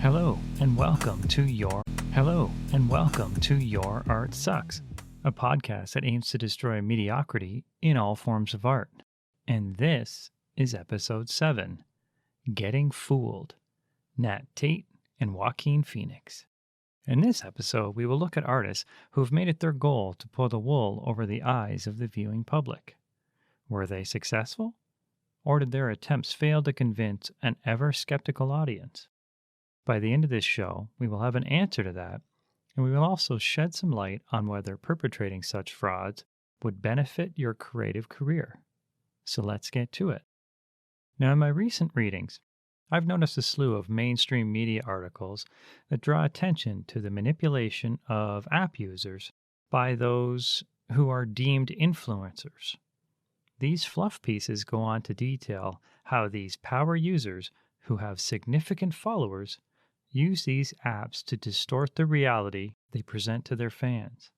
Hello and welcome to Your Art Sucks, a podcast that aims to destroy mediocrity in all forms of art. And this is episode 7, Getting Fooled, Nat Tate and Joaquin Phoenix. In this episode, we will look at artists who have made it their goal to pull the wool over the eyes of the viewing public. Were they successful? Or did their attempts fail to convince an ever-skeptical audience? By the end of this show, we will have an answer to that, and we will also shed some light on whether perpetrating such frauds would benefit your creative career. So let's get to it. Now, in my recent readings, I've noticed a slew of mainstream media articles that draw attention to the manipulation of app users by those who are deemed influencers. These fluff pieces go on to detail how these power users who have significant followers use these apps to distort the reality they present to their fans.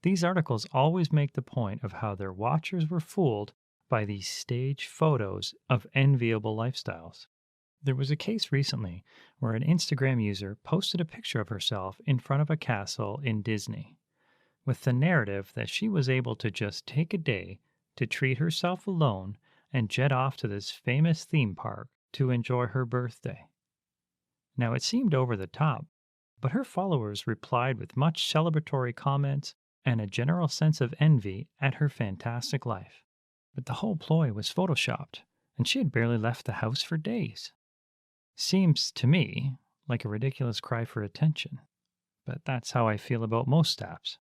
These articles always make the point of how their watchers were fooled by these staged photos of enviable lifestyles. There was a case recently where an Instagram user posted a picture of herself in front of a castle in Disney, with the narrative that she was able to just take a day to treat herself alone and jet off to this famous theme park to enjoy her birthday. Now, it seemed over the top, but her followers replied with much celebratory comments and a general sense of envy at her fantastic life. But the whole ploy was photoshopped, and she had barely left the house for days. Seems to me like a ridiculous cry for attention, but that's how I feel about most apps.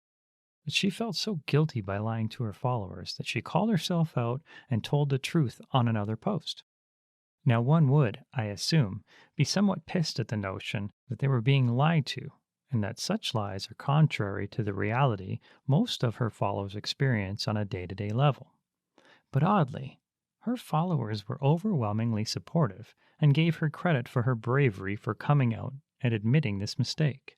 But she felt so guilty by lying to her followers that she called herself out and told the truth on another post. Now, one would, I assume, be somewhat pissed at the notion that they were being lied to, and that such lies are contrary to the reality most of her followers experience on a day-to-day level. But oddly, her followers were overwhelmingly supportive and gave her credit for her bravery for coming out and admitting this mistake.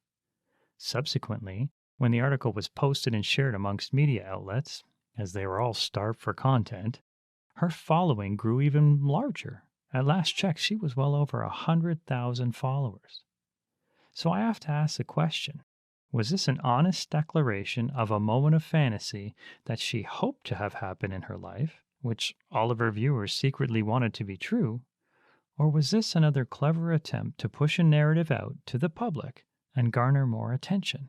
Subsequently, when the article was posted and shared amongst media outlets, as they were all starved for content, her following grew even larger. At last check, she was well over 100,000 followers. So I have to ask the question, was this an honest declaration of a moment of fantasy that she hoped to have happen in her life, which all of her viewers secretly wanted to be true, or was this another clever attempt to push a narrative out to the public and garner more attention?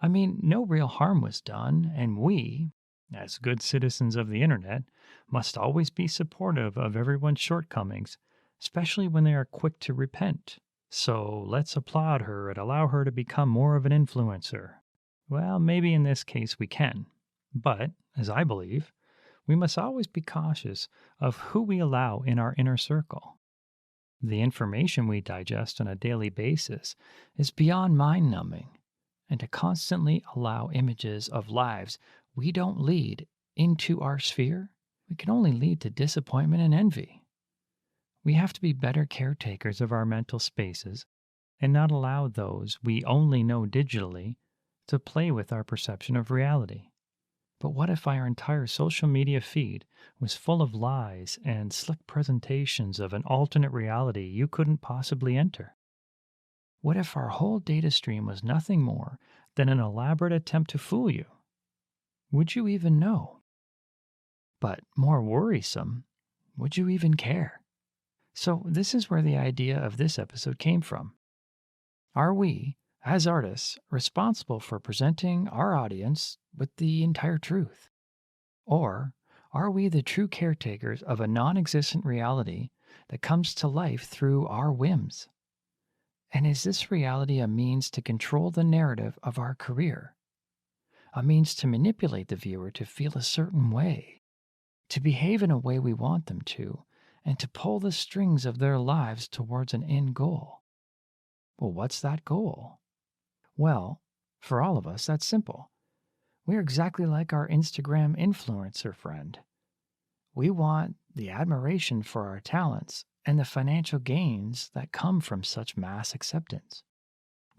I mean, no real harm was done, and we, as good citizens of the internet, must always be supportive of everyone's shortcomings, especially when they are quick to repent. So let's applaud her and allow her to become more of an influencer. Well, maybe in this case we can, but, as I believe, we must always be cautious of who we allow in our inner circle. The information we digest on a daily basis is beyond mind-numbing, and to constantly allow images of lives we don't lead into our sphere, we can only lead to disappointment and envy. We have to be better caretakers of our mental spaces and not allow those we only know digitally to play with our perception of reality. But what if our entire social media feed was full of lies and slick presentations of an alternate reality you couldn't possibly enter? What if our whole data stream was nothing more than an elaborate attempt to fool you? Would you even know? But more worrisome, would you even care? So this is where the idea of this episode came from. Are we, as artists, responsible for presenting our audience with the entire truth? Or are we the true caretakers of a non-existent reality that comes to life through our whims? And is this reality a means to control the narrative of our career? A means to manipulate the viewer to feel a certain way, to behave in a way we want them to, and to pull the strings of their lives towards an end goal? Well, what's that goal? Well, for all of us, that's simple. We're exactly like our Instagram influencer friend. We want the admiration for our talents and the financial gains that come from such mass acceptance.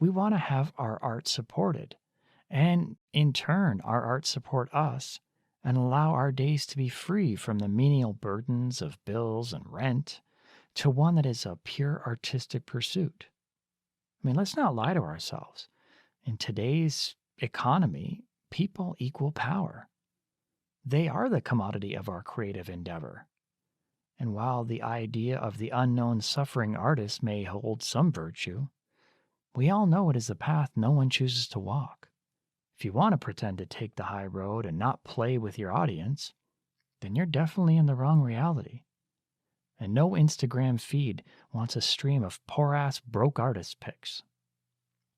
We want to have our art supported, and in turn, our art support us and allow our days to be free from the menial burdens of bills and rent to one that is a pure artistic pursuit. I mean, let's not lie to ourselves. In today's economy, people equal power. They are the commodity of our creative endeavor. And while the idea of the unknown suffering artist may hold some virtue, we all know it is a path no one chooses to walk. If you want to pretend to take the high road and not play with your audience, then you're definitely in the wrong reality. And no Instagram feed wants a stream of poor-ass broke artist pics.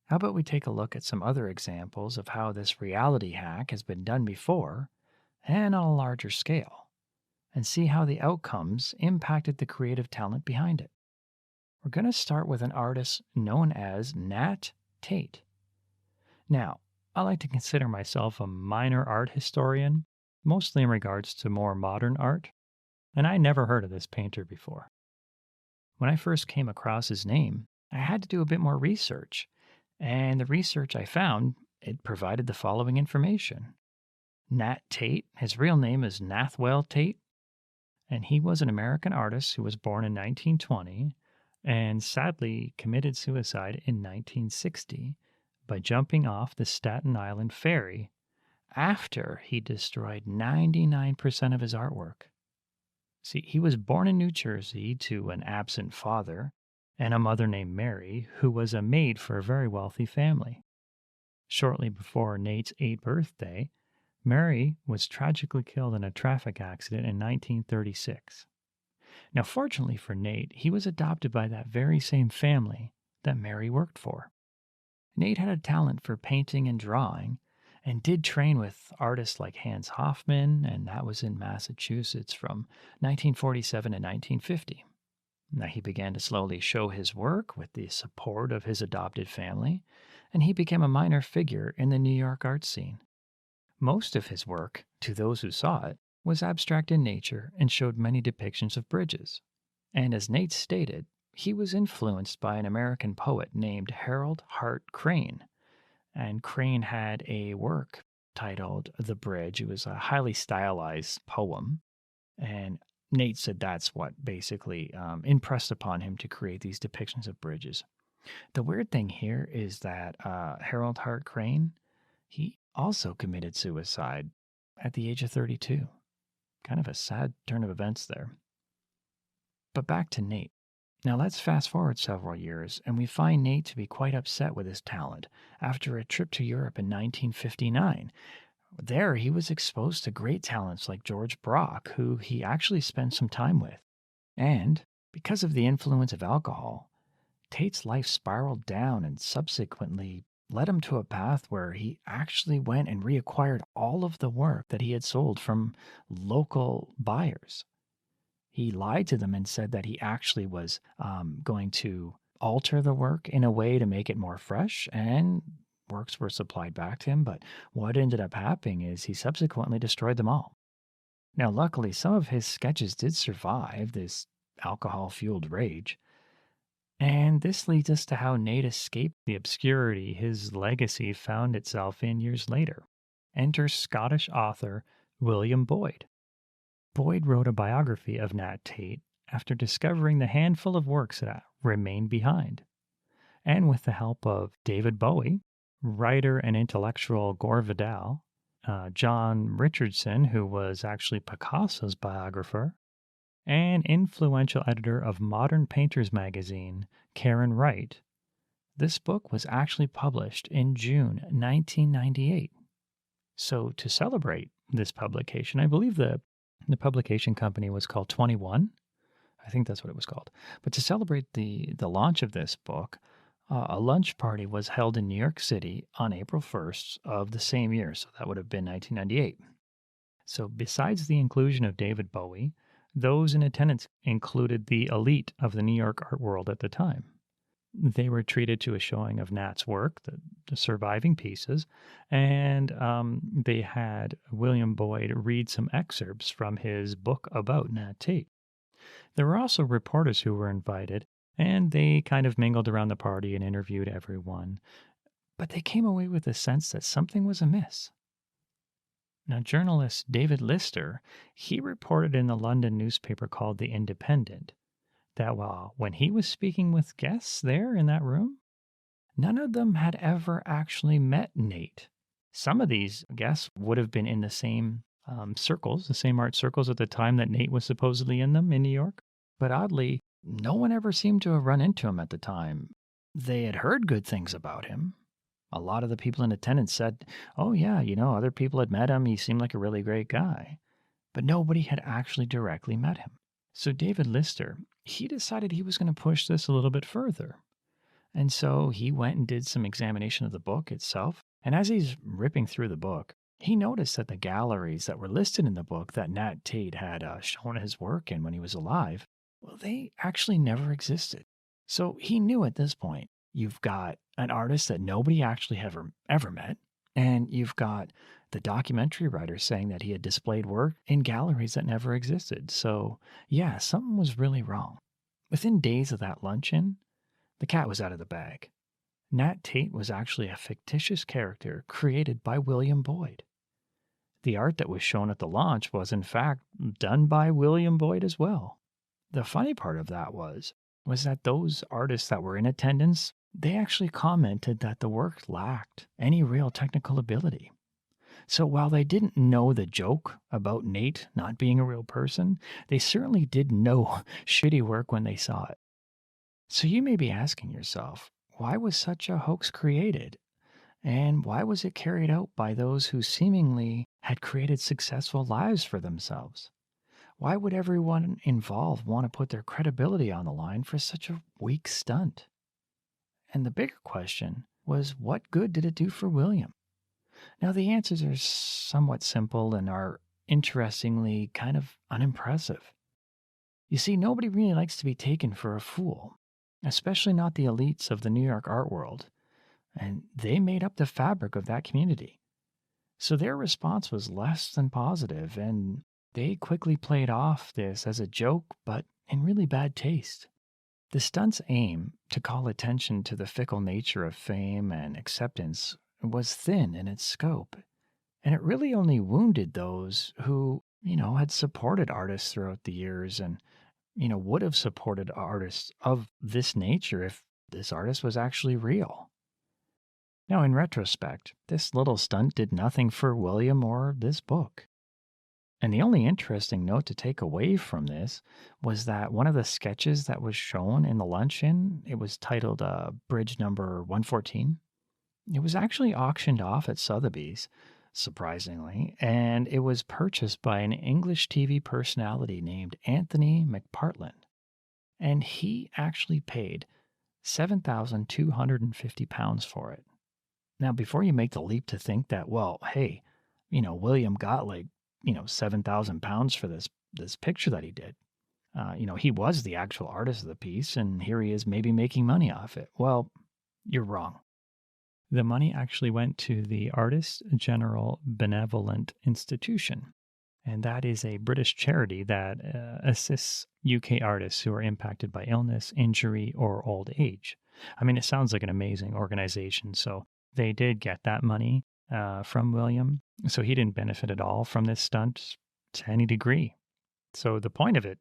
How about we take a look at some other examples of how this reality hack has been done before and on a larger scale, and see how the outcomes impacted the creative talent behind it. We're going to start with an artist known as Nat Tate. Now, I like to consider myself a minor art historian, mostly in regards to more modern art, and I never heard of this painter before. When I first came across his name, I had to do a bit more research, and the research I found, it provided the following information. Nat Tate, his real name is Nathwell Tate, and he was an American artist who was born in 1920 and sadly committed suicide in 1960 by jumping off the Staten Island ferry after he destroyed 99% of his artwork. See, he was born in New Jersey to an absent father and a mother named Mary, who was a maid for a very wealthy family. Shortly before Nate's 8th birthday, Mary was tragically killed in a traffic accident in 1936. Now, fortunately for Nate, he was adopted by that very same family that Mary worked for. Nate had a talent for painting and drawing and did train with artists like Hans Hofmann, and that was in Massachusetts from 1947 to 1950. Now, he began to slowly show his work with the support of his adopted family, and he became a minor figure in the New York art scene. Most of his work, to those who saw it, was abstract in nature and showed many depictions of bridges. And as Nate stated, he was influenced by an American poet named Harold Hart Crane. And Crane had a work titled The Bridge. It was a highly stylized poem. And Nate said that's what basically impressed upon him to create these depictions of bridges. The weird thing here is that Harold Hart Crane, he also committed suicide at the age of 32. Kind of a sad turn of events there. But back to Nate. Now let's fast forward several years, and we find Nate to be quite upset with his talent after a trip to Europe in 1959. There, he was exposed to great talents like George Brock, who he actually spent some time with. And because of the influence of alcohol, Tate's life spiraled down and subsequently led him to a path where he actually went and reacquired all of the work that he had sold from local buyers. He lied to them and said that he actually was going to alter the work in a way to make it more fresh, and works were supplied back to him. But what ended up happening is he subsequently destroyed them all. Now, luckily, some of his sketches did survive this alcohol-fueled rage. And this leads us to how Nate escaped the obscurity his legacy found itself in years later. Enter Scottish author William Boyd. Boyd wrote a biography of Nat Tate after discovering the handful of works that remained behind. And with the help of David Bowie, writer and intellectual Gore Vidal, John Richardson, who was actually Picasso's biographer, and influential editor of Modern Painters magazine, Karen Wright. This book was actually published in June 1998. So to celebrate this publication, I believe the publication company was called 21. I think that's what it was called. But to celebrate the launch of this book, a lunch party was held in New York City on April 1st of the same year. So that would have been 1998. So besides the inclusion of David Bowie, those in attendance included the elite of the New York art world at the time. They were treated to a showing of Nat's work, the surviving pieces, and they had William Boyd read some excerpts from his book about Nat Tate. There were also reporters who were invited, and they kind of mingled around the party and interviewed everyone. But they came away with a sense that something was amiss. Now, journalist David Lister, he reported in the London newspaper called The Independent that when he was speaking with guests there in that room, none of them had ever actually met Nate. Some of these guests would have been in the same circles, the same art circles at the time that Nate was supposedly in them in New York. But oddly, no one ever seemed to have run into him at the time. They had heard good things about him. A lot of the people in attendance said, oh, yeah, other people had met him. He seemed like a really great guy. But nobody had actually directly met him. So David Lister, he decided he was going to push this a little bit further. And so he went and did some examination of the book itself. And as he's ripping through the book, he noticed that the galleries that were listed in the book that Nat Tate had shown his work in when he was alive, well, they actually never existed. So he knew at this point, you've got an artist that nobody actually ever met, and you've got the documentary writer saying that he had displayed work in galleries that never existed. So, yeah, something was really wrong. Within days of that luncheon, the cat was out of the bag. Nat Tate was actually a fictitious character created by William Boyd. The art that was shown at the launch was, in fact, done by William Boyd as well. The funny part of that was that those artists that were in attendance, they actually commented that the work lacked any real technical ability. So while they didn't know the joke about Nate not being a real person, they certainly did know shitty work when they saw it. So you may be asking yourself, why was such a hoax created? And why was it carried out by those who seemingly had created successful lives for themselves? Why would everyone involved want to put their credibility on the line for such a weak stunt? And the bigger question was, what good did it do for William? Now, the answers are somewhat simple and are interestingly kind of unimpressive. You see, nobody really likes to be taken for a fool, especially not the elites of the New York art world, and they made up the fabric of that community. So their response was less than positive, and they quickly played off this as a joke, but in really bad taste. The stunt's aim to call attention to the fickle nature of fame and acceptance was thin in its scope, and it really only wounded those who, had supported artists throughout the years and, would have supported artists of this nature if this artist was actually real. Now, in retrospect, this little stunt did nothing for William or this book. And the only interesting note to take away from this was that one of the sketches that was shown in the luncheon, it was titled Bridge Number 114. It was actually auctioned off at Sotheby's, surprisingly, and it was purchased by an English TV personality named Anthony McPartland. And he actually paid £7,250 for it. Now, before you make the leap to think that, well, hey, William got £7,000 for this picture that he did. He was the actual artist of the piece, and here he is maybe making money off it. Well, you're wrong. The money actually went to the Artists General Benevolent Institution, and that is a British charity that assists UK artists who are impacted by illness, injury, or old age. I mean, it sounds like an amazing organization, so they did get that money from William, so he didn't benefit at all from this stunt to any degree. So the point of it,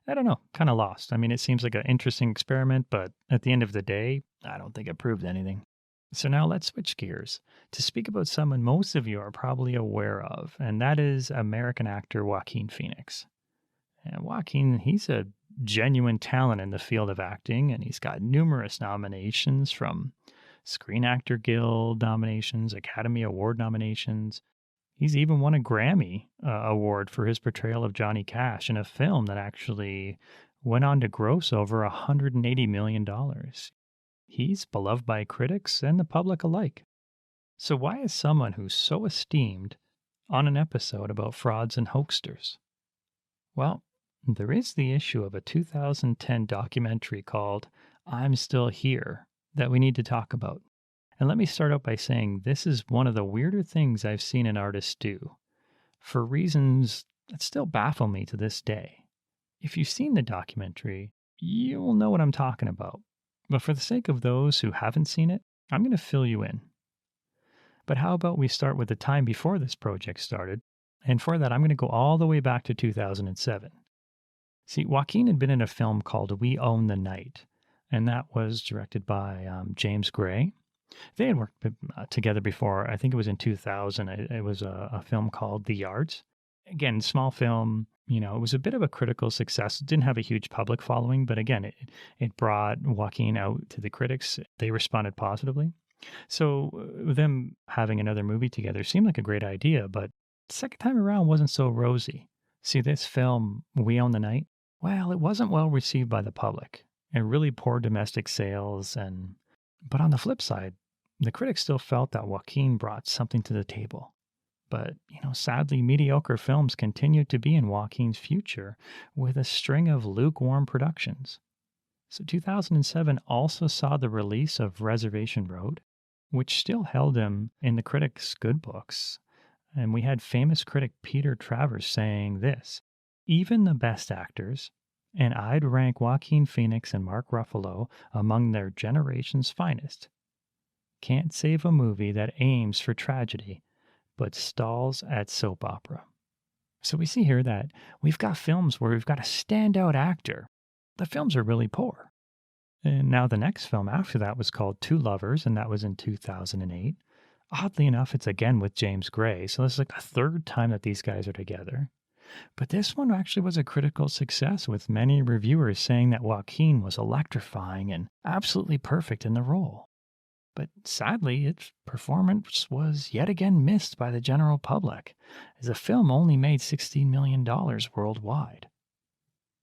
I don't know, kind of lost. I mean, it seems like an interesting experiment, but at the end of the day, I don't think it proved anything. So now let's switch gears to speak about someone most of you are probably aware of, and that is American actor Joaquin Phoenix. And Joaquin, he's a genuine talent in the field of acting, and he's got numerous nominations from Screen Actor Guild nominations, Academy Award nominations. He's even won a Grammy award for his portrayal of Johnny Cash in a film that actually went on to gross over $180 million. He's beloved by critics and the public alike. So why is someone who's so esteemed on an episode about frauds and hoaxsters? Well, there is the issue of a 2010 documentary called I'm Still Here that we need to talk about. And let me start out by saying this is one of the weirder things I've seen an artist do, for reasons that still baffle me to this day. If you've seen the documentary, you'll know what I'm talking about. But for the sake of those who haven't seen it, I'm going to fill you in. But how about we start with the time before this project started, and for that I'm going to go all the way back to 2007. See, Joaquin had been in a film called We Own the Night, and that was directed by James Gray, They had worked together before. I think it was in 2000. It was a film called The Yards. Again, small film. It was a bit of a critical success. It didn't have a huge public following, but again, it brought Joaquin out to the critics. They responded positively. So them having another movie together seemed like a great idea, but the second time around wasn't so rosy. See, this film, We Own the Night, well, it wasn't well received by the public and really poor domestic sales. But on the flip side, the critics still felt that Joaquin brought something to the table. But, sadly, mediocre films continued to be in Joaquin's future with a string of lukewarm productions. So 2007 also saw the release of Reservation Road, which still held him in the critics' good books. And we had famous critic Peter Travers saying this: even the best actors, and I'd rank Joaquin Phoenix and Mark Ruffalo among their generation's finest, can't save a movie that aims for tragedy but stalls at soap opera. So we see here that we've got films where we've got a standout actor. The films are really poor. And now the next film after that was called Two Lovers, and that was in 2008. Oddly enough, it's again with James Gray, so this is like the third time that these guys are together. But this one actually was a critical success, with many reviewers saying that Joaquin was electrifying and absolutely perfect in the role. But sadly, its performance was yet again missed by the general public, as the film only made $16 million worldwide.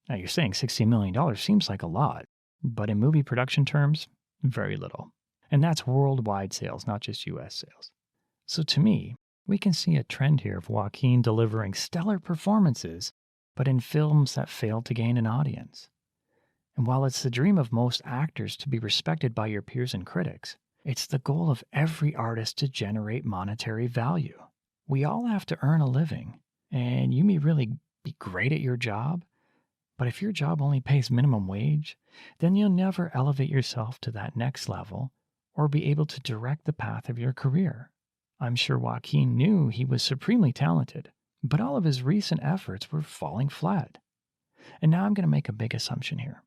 Now, you're saying $16 million seems like a lot, but in movie production terms, very little. And that's worldwide sales, not just US sales. So to me, we can see a trend here of Joaquin delivering stellar performances, but in films that fail to gain an audience. And while it's the dream of most actors to be respected by your peers and critics, it's the goal of every artist to generate monetary value. We all have to earn a living, and you may really be great at your job, but if your job only pays minimum wage, then you'll never elevate yourself to that next level or be able to direct the path of your career. I'm sure Joaquin knew he was supremely talented, but all of his recent efforts were falling flat. And now I'm going to make a big assumption here.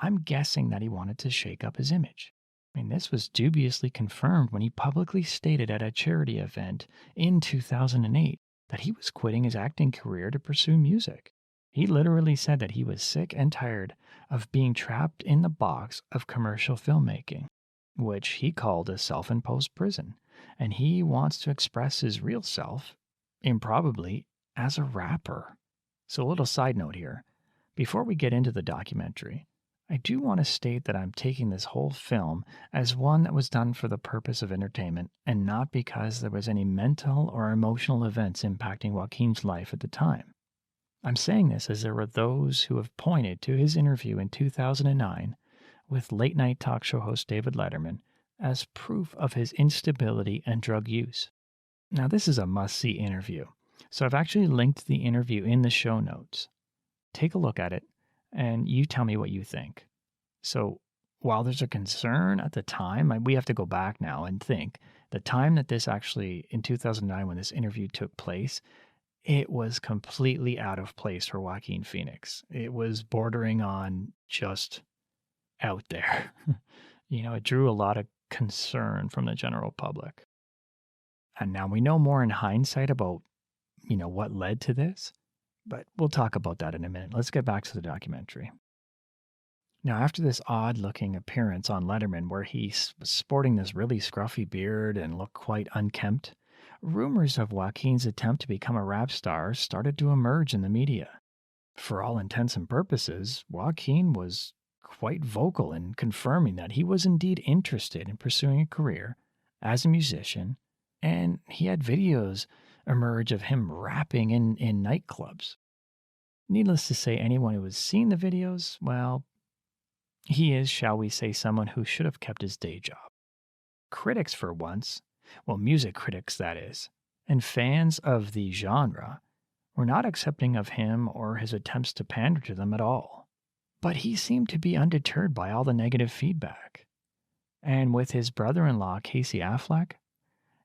I'm guessing that he wanted to shake up his image. This was dubiously confirmed when he publicly stated at a charity event in 2008 that he was quitting his acting career to pursue music. He literally said that he was sick and tired of being trapped in the box of commercial filmmaking, which he called a self-imposed prison, and he wants to express his real self, improbably, as a rapper. So a little side note here. Before we get into the documentary, I do want to state that I'm taking this whole film as one that was done for the purpose of entertainment and not because there was any mental or emotional events impacting Joaquin's life at the time. I'm saying this as there were those who have pointed to his interview in 2009 with late-night talk show host David Letterman as proof of his instability and drug use. Now, this is a must-see interview, so I've actually linked the interview in the show notes. Take a look at it, and you tell me what you think. So, while there's a concern at the time, we have to go back now and think, the time that this actually, in 2009, when this interview took place, it was completely out of place for Joaquin Phoenix. It was bordering on just out there. It drew a lot of concern from the general public. And now we know more in hindsight about, what led to this, but we'll talk about that in a minute. Let's get back to the documentary. Now, after this odd-looking appearance on Letterman where he was sporting this really scruffy beard and looked quite unkempt, rumors of Joaquin's attempt to become a rap star started to emerge in the media. For all intents and purposes, Joaquin was quite vocal in confirming that he was indeed interested in pursuing a career as a musician, and he had videos emerge of him rapping in nightclubs. Needless to say, anyone who has seen the videos, well, he is, shall we say, someone who should have kept his day job. Critics, for once, well, music critics, that is, and fans of the genre, were not accepting of him or his attempts to pander to them at all. But he seemed to be undeterred by all the negative feedback. And with his brother-in-law, Casey Affleck,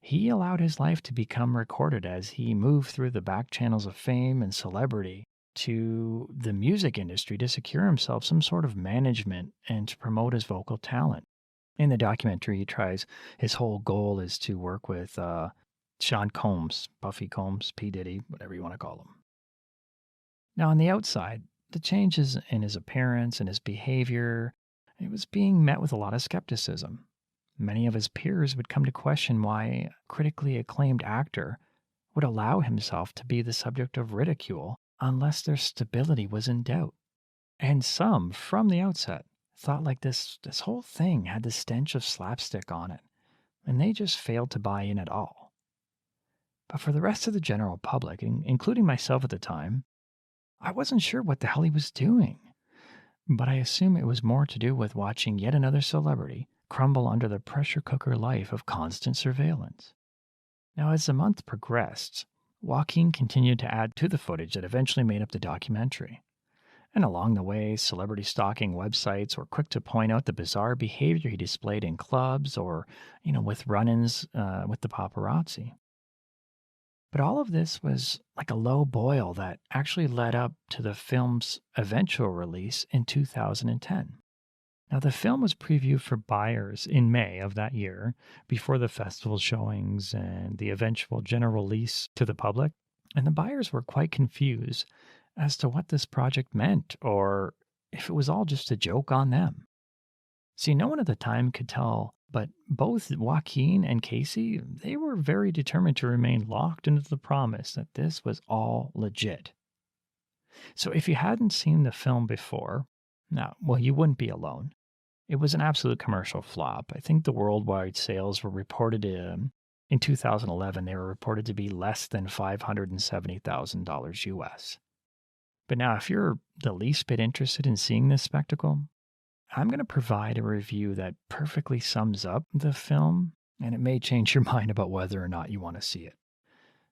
he allowed his life to become recorded as he moved through the back channels of fame and celebrity to the music industry to secure himself some sort of management and to promote his vocal talent. In the documentary, his whole goal is to work with Sean Combs, Puffy Combs, P. Diddy, whatever you want to call him. Now, on the outside, the changes in his appearance and his behavior, it was being met with a lot of skepticism. Many of his peers would come to question why a critically acclaimed actor would allow himself to be the subject of ridicule unless their stability was in doubt. And some, from the outset, thought like this whole thing had the stench of slapstick on it, and they just failed to buy in at all. But for the rest of the general public, including myself at the time, I wasn't sure what the hell he was doing. But I assume it was more to do with watching yet another celebrity crumble under the pressure cooker life of constant surveillance. Now, as the month progressed, Joaquin continued to add to the footage that eventually made up the documentary. And along the way, celebrity stalking websites were quick to point out the bizarre behavior he displayed in clubs or, with run-ins with the paparazzi. But all of this was like a low boil that actually led up to the film's eventual release in 2010. Now, the film was previewed for buyers in May of that year, before the festival showings and the eventual general release to the public, and the buyers were quite confused as to what this project meant or if it was all just a joke on them. See, no one at the time could tell, but both Joaquin and Casey, they were very determined to remain locked into the promise that this was all legit. So if you hadn't seen the film before, you wouldn't be alone. It was an absolute commercial flop. I think the worldwide sales were reported in 2011, they were reported to be less than $570,000 US. But now, if you're the least bit interested in seeing this spectacle, I'm going to provide a review that perfectly sums up the film, and it may change your mind about whether or not you want to see it.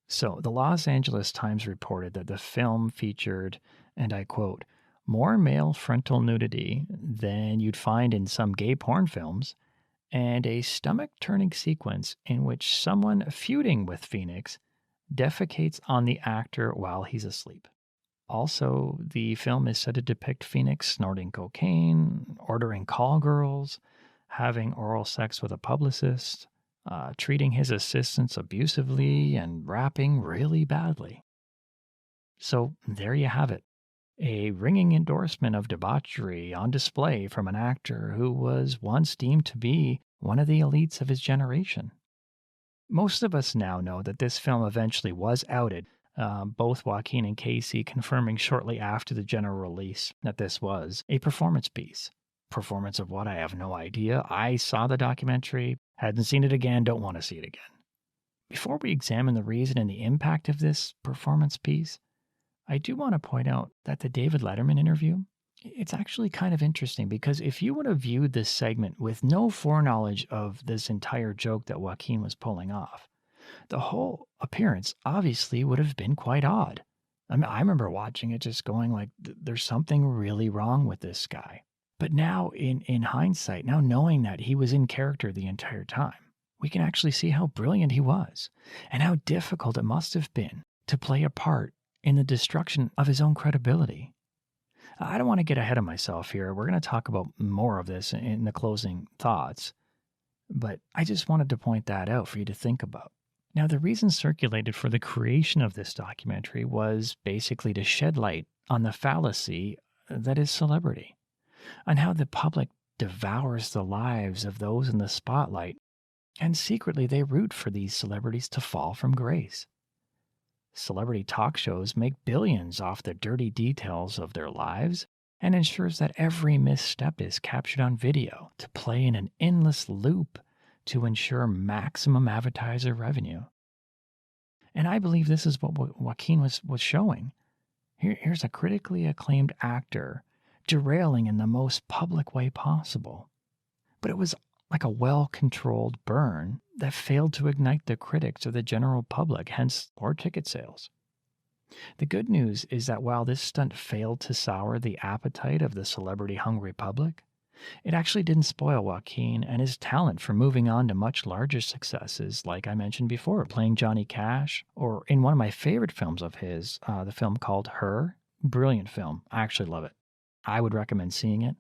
So, the Los Angeles Times reported that the film featured, and I quote, more male frontal nudity than you'd find in some gay porn films, and a stomach-turning sequence in which someone feuding with Phoenix defecates on the actor while he's asleep. Also, the film is said to depict Phoenix snorting cocaine, ordering call girls, having oral sex with a publicist, treating his assistants abusively, and rapping really badly. So there you have it. A ringing endorsement of debauchery on display from an actor who was once deemed to be one of the elites of his generation. Most of us now know that this film eventually was outed, both Joaquin and Casey confirming shortly after the general release that this was a performance piece. Performance of what? I have no idea. I saw the documentary, hadn't seen it again, don't want to see it again. Before we examine the reason and the impact of this performance piece, I do want to point out that the David Letterman interview, it's actually kind of interesting because if you would have viewed this segment with no foreknowledge of this entire joke that Joaquin was pulling off, the whole appearance obviously would have been quite odd. I remember watching it just going like, there's something really wrong with this guy. But now in hindsight, now knowing that he was in character the entire time, we can actually see how brilliant he was and how difficult it must have been to play a part in the destruction of his own credibility. I don't want to get ahead of myself here. We're going to talk about more of this in the closing thoughts, but I just wanted to point that out for you to think about. Now, the reason circulated for the creation of this documentary was basically to shed light on the fallacy that is celebrity, on how the public devours the lives of those in the spotlight, and secretly they root for these celebrities to fall from grace. Celebrity talk shows make billions off the dirty details of their lives and ensures that every misstep is captured on video to play in an endless loop to ensure maximum advertiser revenue. And I believe this is what Joaquin was showing. Here's a critically acclaimed actor derailing in the most public way possible. But it was like a well-controlled burn that failed to ignite the critics or the general public, hence poor ticket sales. The good news is that while this stunt failed to sour the appetite of the celebrity-hungry public, it actually didn't spoil Joaquin and his talent for moving on to much larger successes, like I mentioned before, playing Johnny Cash, or in one of my favorite films of his, the film called Her. Brilliant film. I actually love it. I would recommend seeing it.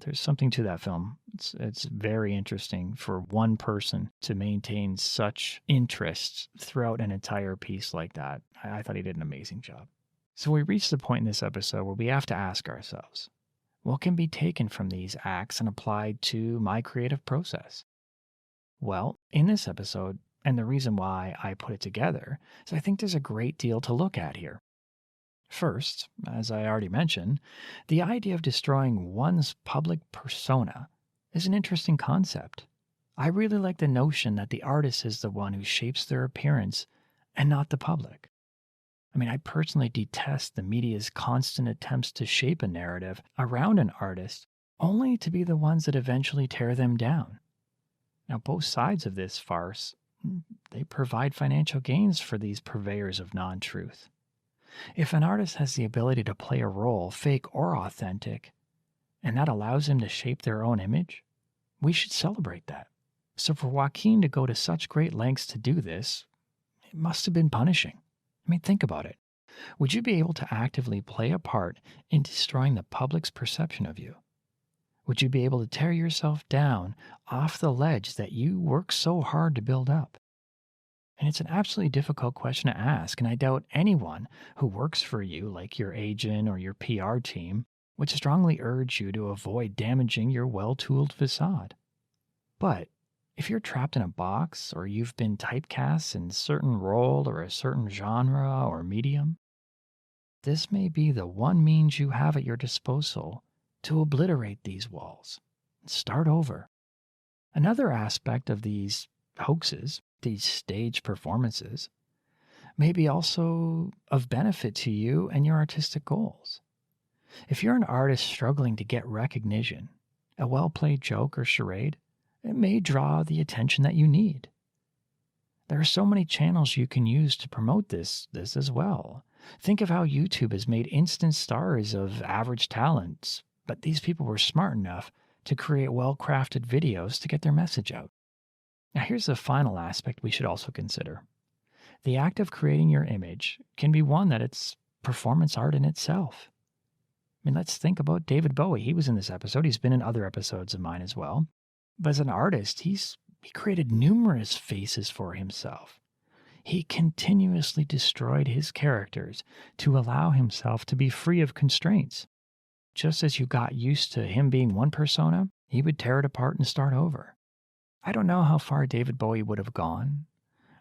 There's something to that film. It's very interesting for one person to maintain such interest throughout an entire piece like that. I thought he did an amazing job. So we reached the point in this episode where we have to ask ourselves, what can be taken from these acts and applied to my creative process? Well, in this episode, and the reason why I put it together, is I think there's a great deal to look at here. First, as I already mentioned, the idea of destroying one's public persona is an interesting concept. I really like the notion that the artist is the one who shapes their appearance and not the public. I mean, I personally detest the media's constant attempts to shape a narrative around an artist only to be the ones that eventually tear them down. Now, both sides of this farce, they provide financial gains for these purveyors of non-truth. If an artist has the ability to play a role, fake or authentic, and that allows them to shape their own image, we should celebrate that. So for Joaquin to go to such great lengths to do this, it must have been punishing. I mean, think about it. Would you be able to actively play a part in destroying the public's perception of you? Would you be able to tear yourself down off the ledge that you work so hard to build up? And it's an absolutely difficult question to ask, and I doubt anyone who works for you, like your agent or your PR team, would strongly urge you to avoid damaging your well-tooled facade. But if you're trapped in a box, or you've been typecast in a certain role or a certain genre or medium, this may be the one means you have at your disposal to obliterate these walls and start over. Another aspect of these hoaxes, these stage performances, may be also of benefit to you and your artistic goals. If you're an artist struggling to get recognition, a well-played joke or charade, it may draw the attention that you need. There are so many channels you can use to promote this as well. Think of how YouTube has made instant stars of average talents, but these people were smart enough to create well-crafted videos to get their message out. Now here's the final aspect we should also consider. The act of creating your image can be one that it's performance art in itself. I mean, let's think about David Bowie. He was in this episode. He's been in other episodes of mine as well. But as an artist, he created numerous faces for himself. He continuously destroyed his characters to allow himself to be free of constraints. Just as you got used to him being one persona, he would tear it apart and start over. I don't know how far David Bowie would have gone,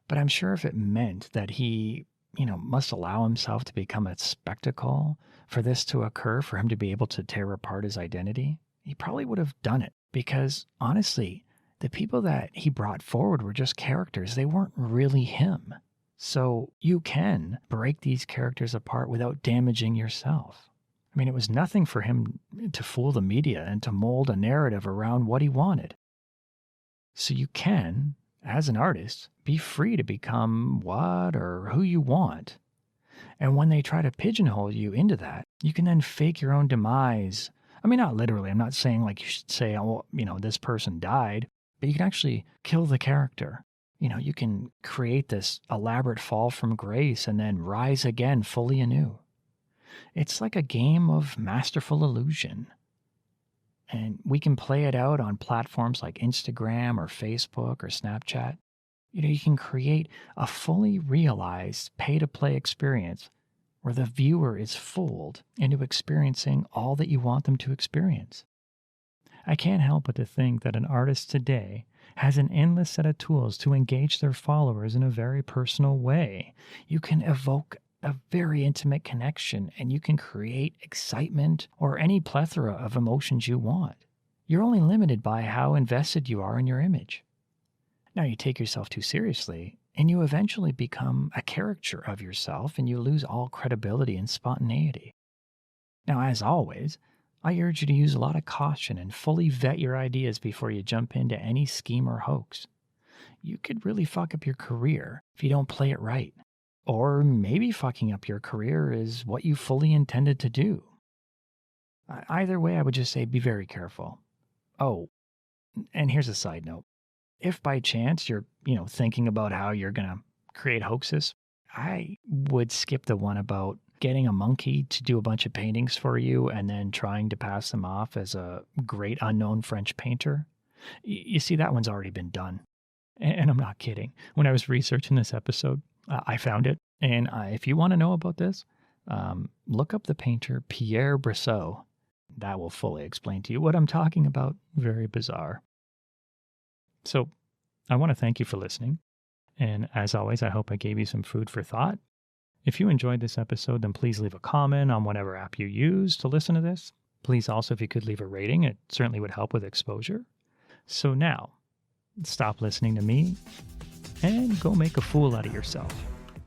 but I'm sure if it meant that he, must allow himself to become a spectacle for this to occur, for him to be able to tear apart his identity, he probably would have done it. Because honestly, the people that he brought forward were just characters. They weren't really him. So you can break these characters apart without damaging yourself. I mean, it was nothing for him to fool the media and to mold a narrative around what he wanted. So you can, as an artist, be free to become what or who you want. And when they try to pigeonhole you into that, you can then fake your own demise. I mean, not literally. I'm not saying like you should say, oh, this person died, but you can actually kill the character. You can create this elaborate fall from grace and then rise again fully anew. It's like a game of masterful illusion. And we can play it out on platforms like Instagram or Facebook or Snapchat. You can create a fully realized pay-to-play experience where the viewer is fooled into experiencing all that you want them to experience. I can't help but to think that an artist today has an endless set of tools to engage their followers in a very personal way. You can evoke a very intimate connection, and you can create excitement or any plethora of emotions you want. You're only limited by how invested you are in your image. Now you take yourself too seriously, and you eventually become a caricature of yourself, and you lose all credibility and spontaneity. Now, as always, I urge you to use a lot of caution and fully vet your ideas before you jump into any scheme or hoax. You could really fuck up your career if you don't play it right. Or maybe fucking up your career is what you fully intended to do. Either way, I would just say be very careful. Oh, and here's a side note. If by chance you're, thinking about how you're going to create hoaxes, I would skip the one about getting a monkey to do a bunch of paintings for you and then trying to pass them off as a great unknown French painter, you see, that one's already been done. And I'm not kidding. When I was researching this episode, I found it. And if you want to know about this, look up the painter Pierre Brissot. That will fully explain to you what I'm talking about. Very bizarre. So I want to thank you for listening. And as always, I hope I gave you some food for thought. If you enjoyed this episode, then please leave a comment on whatever app you use to listen to this. Please also, if you could leave a rating, it certainly would help with exposure. So now, stop listening to me and go make a fool out of yourself.